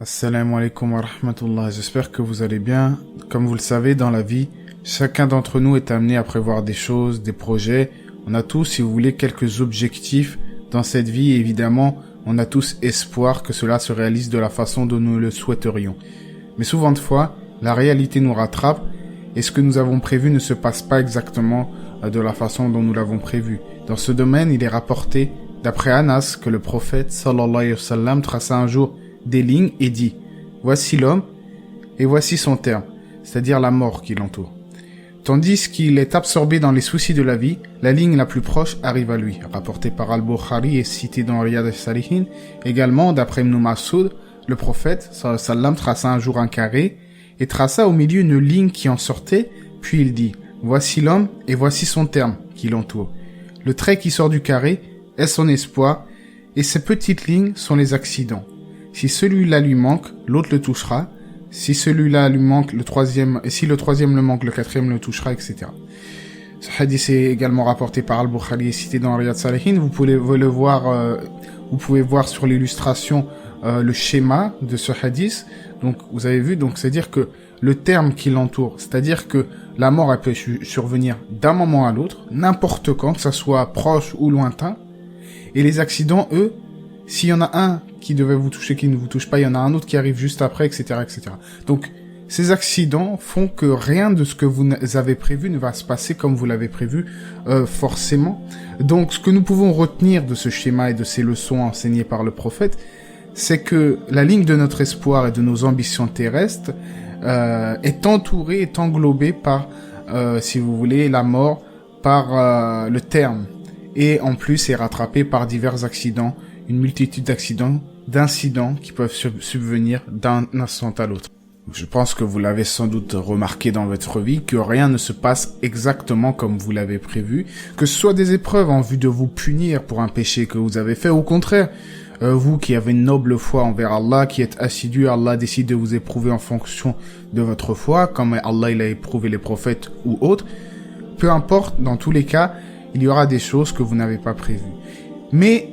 Assalamu alaikum wa rahmatullah, j'espère que vous allez bien. Comme vous le savez, dans la vie, chacun d'entre nous est amené à prévoir des choses, des projets. On a tous, si vous voulez, quelques objectifs dans cette vie et évidemment, on a tous espoir que cela se réalise de la façon dont nous le souhaiterions. Mais souvent de fois, la réalité nous rattrape et ce que nous avons prévu ne se passe pas exactement de la façon dont nous l'avons prévu. Dans ce domaine, il est rapporté, d'après Anas, que le prophète, sallallahu alayhi wa sallam, traça un jour des lignes et dit « Voici l'homme et voici son terme », c'est-à-dire la mort qui l'entoure. Tandis qu'il est absorbé dans les soucis de la vie, la ligne la plus proche arrive à lui. Rapporté par Al-Bukhari et cité dans Riyad al-Salihin. Également, d'après Ibn Mas'ud, le prophète, sallallahu alayhi wa sallam, traça un jour un carré et traça au milieu une ligne qui en sortait, puis il dit « Voici l'homme et voici son terme qui l'entoure ». Le trait qui sort du carré est son espoir et ces petites lignes sont les accidents. Si celui-là lui manque, l'autre le touchera. Si celui-là lui manque, le troisième, et si le troisième le manque, le quatrième le touchera, etc. Ce hadith est également rapporté par Al-Bukhari et cité dans Riyad al-Salihin. Vous pouvez voir sur l'illustration le schéma de ce hadith. Donc, vous avez vu, donc c'est-à-dire que le terme qui l'entoure, c'est-à-dire que la mort elle peut survenir d'un moment à l'autre, n'importe quand, que ça soit proche ou lointain. Et les accidents, eux, s'il y en a un qui devait vous toucher, qui ne vous touche pas, il y en a un autre qui arrive juste après, etc., etc. Donc, ces accidents font que rien de ce que vous avez prévu ne va se passer comme vous l'avez prévu, forcément. Donc, ce que nous pouvons retenir de ce schéma et de ces leçons enseignées par le prophète, c'est que la ligne de notre espoir et de nos ambitions terrestres est entourée, est englobée par, si vous voulez, la mort, par le terme. Et en plus, est rattrapée par divers accidents, une multitude d'incidents qui peuvent subvenir d'un instant à l'autre. Je pense que vous l'avez sans doute remarqué dans votre vie, que rien ne se passe exactement comme vous l'avez prévu, que ce soit des épreuves en vue de vous punir pour un péché que vous avez fait, au contraire, vous qui avez une noble foi envers Allah, qui êtes assidu, Allah décide de vous éprouver en fonction de votre foi, comme Allah il a éprouvé les prophètes ou autres. Peu importe, dans tous les cas, il y aura des choses que vous n'avez pas prévues. Mais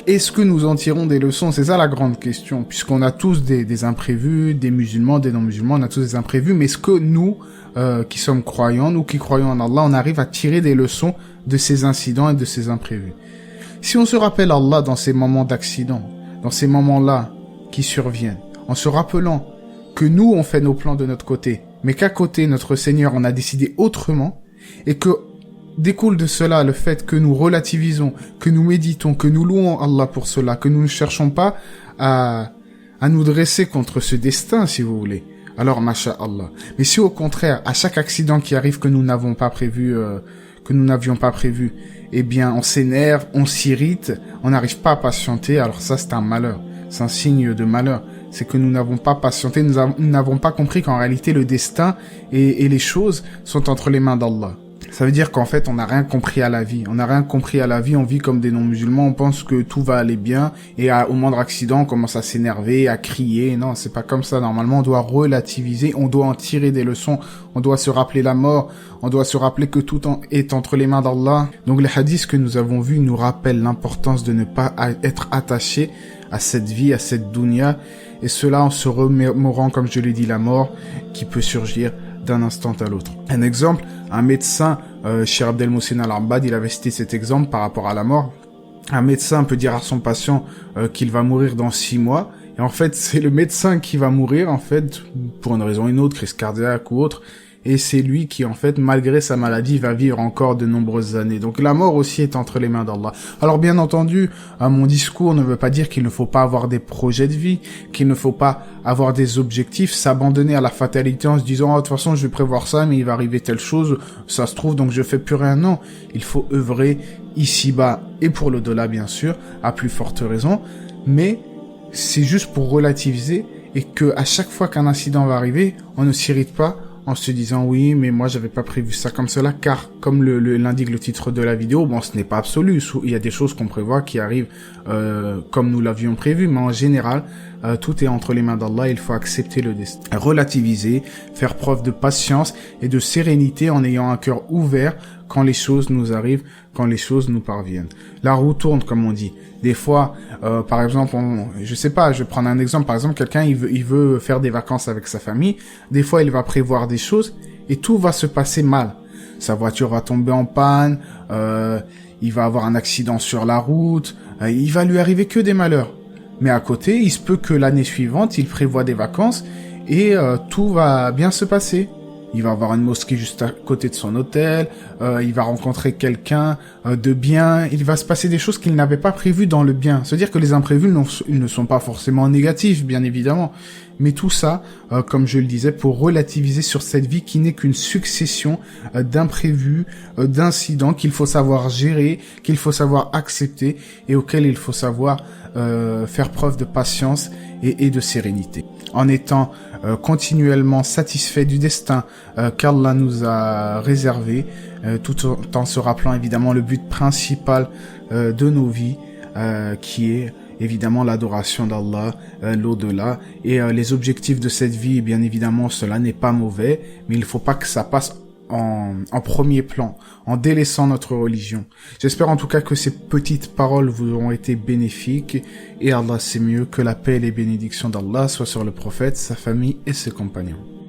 est-ce que nous en tirons des leçons? C'est ça la grande question, puisqu'on a tous des imprévus, des musulmans, des non-musulmans, on a tous des imprévus, mais est-ce que nous, qui sommes croyants, nous qui croyons en Allah, on arrive à tirer des leçons de ces incidents et de ces imprévus? Si on se rappelle Allah dans ces moments d'accident, dans ces moments-là qui surviennent, en se rappelant que nous, on fait nos plans de notre côté, mais qu'à côté, notre Seigneur en a décidé autrement, et que découle de cela le fait que nous relativisons, que nous méditons, que nous louons Allah pour cela, que nous ne cherchons pas à nous dresser contre ce destin, si vous voulez. Alors, masha'Allah. Mais si au contraire, à chaque accident qui arrive que nous n'avions pas prévu, eh bien, on s'énerve, on s'irrite, on n'arrive pas à patienter, alors ça, c'est un malheur. C'est un signe de malheur. C'est que nous n'avons pas patienté, nous n'avons pas compris qu'en réalité, le destin et les choses sont entre les mains d'Allah. Ça veut dire qu'en fait, on n'a rien compris à la vie. On n'a rien compris à la vie, on vit comme des non-musulmans, on pense que tout va aller bien, et au moindre accident, on commence à s'énerver, à crier. Non, c'est pas comme ça. Normalement, on doit relativiser, on doit en tirer des leçons, on doit se rappeler la mort, on doit se rappeler que tout est entre les mains d'Allah. Donc les hadiths que nous avons vus nous rappellent l'importance de ne pas être attaché à cette vie, à cette dunya, et cela en se remémorant, comme je l'ai dit, la mort qui peut surgir d'un instant à l'autre. Un exemple, un médecin, Cheikh Abdel Mohsen Al-Abbad, il avait cité cet exemple par rapport à la mort. Un médecin peut dire à son patient qu'il va mourir dans 6 mois, et en fait, c'est le médecin qui va mourir, en fait, pour une raison ou une autre, crise cardiaque ou autre, et c'est lui qui, en fait, malgré sa maladie, va vivre encore de nombreuses années. Donc la mort aussi est entre les mains d'Allah. Alors bien entendu, mon discours ne veut pas dire qu'il ne faut pas avoir des projets de vie, qu'il ne faut pas avoir des objectifs, s'abandonner à la fatalité en se disant « de toute façon, je vais prévoir ça, mais il va arriver telle chose, ça se trouve, donc je fais plus rien. » Non, il faut œuvrer ici-bas et pour l'au-delà, bien sûr, à plus forte raison, mais c'est juste pour relativiser et que à chaque fois qu'un incident va arriver, on ne s'irrite pas en se disant oui, mais moi j'avais pas prévu ça comme cela, car comme l'indique le titre de la vidéo, bon, ce n'est pas absolu, il y a des choses qu'on prévoit qui arrivent comme nous l'avions prévu, mais en général, tout est entre les mains d'Allah, il faut accepter le destin. Relativiser, faire preuve de patience et de sérénité en ayant un cœur ouvert quand les choses nous arrivent, quand les choses nous parviennent. La roue tourne, comme on dit. Des fois, par exemple, je sais pas, je vais prendre un exemple. Par exemple, quelqu'un, il veut faire des vacances avec sa famille. Des fois, il va prévoir des choses et tout va se passer mal. Sa voiture va tomber en panne, il va avoir un accident sur la route, il va lui arriver que des malheurs. Mais à côté, il se peut que l'année suivante, il prévoit des vacances et tout va bien se passer. Il va avoir une mosquée juste à côté de son hôtel, il va rencontrer quelqu'un de bien, il va se passer des choses qu'il n'avait pas prévues dans le bien. C'est-à-dire que les imprévus, ils ne sont pas forcément négatifs, bien évidemment. Mais tout ça, comme je le disais, pour relativiser sur cette vie qui n'est qu'une succession d'imprévus, d'incidents qu'il faut savoir gérer, qu'il faut savoir accepter et auxquels il faut savoir faire preuve de patience et de sérénité. En étant continuellement satisfait du destin qu'Allah nous a réservé, tout en se rappelant évidemment le but principal de nos vies, qui est évidemment l'adoration d'Allah, l'au-delà, et les objectifs de cette vie, bien évidemment, cela n'est pas mauvais, mais il ne faut pas que ça passe en premier plan, en délaissant notre religion. J'espère en tout cas que ces petites paroles vous ont été bénéfiques, et Allah sait mieux, que la paix et les bénédictions d'Allah soient sur le prophète, sa famille et ses compagnons.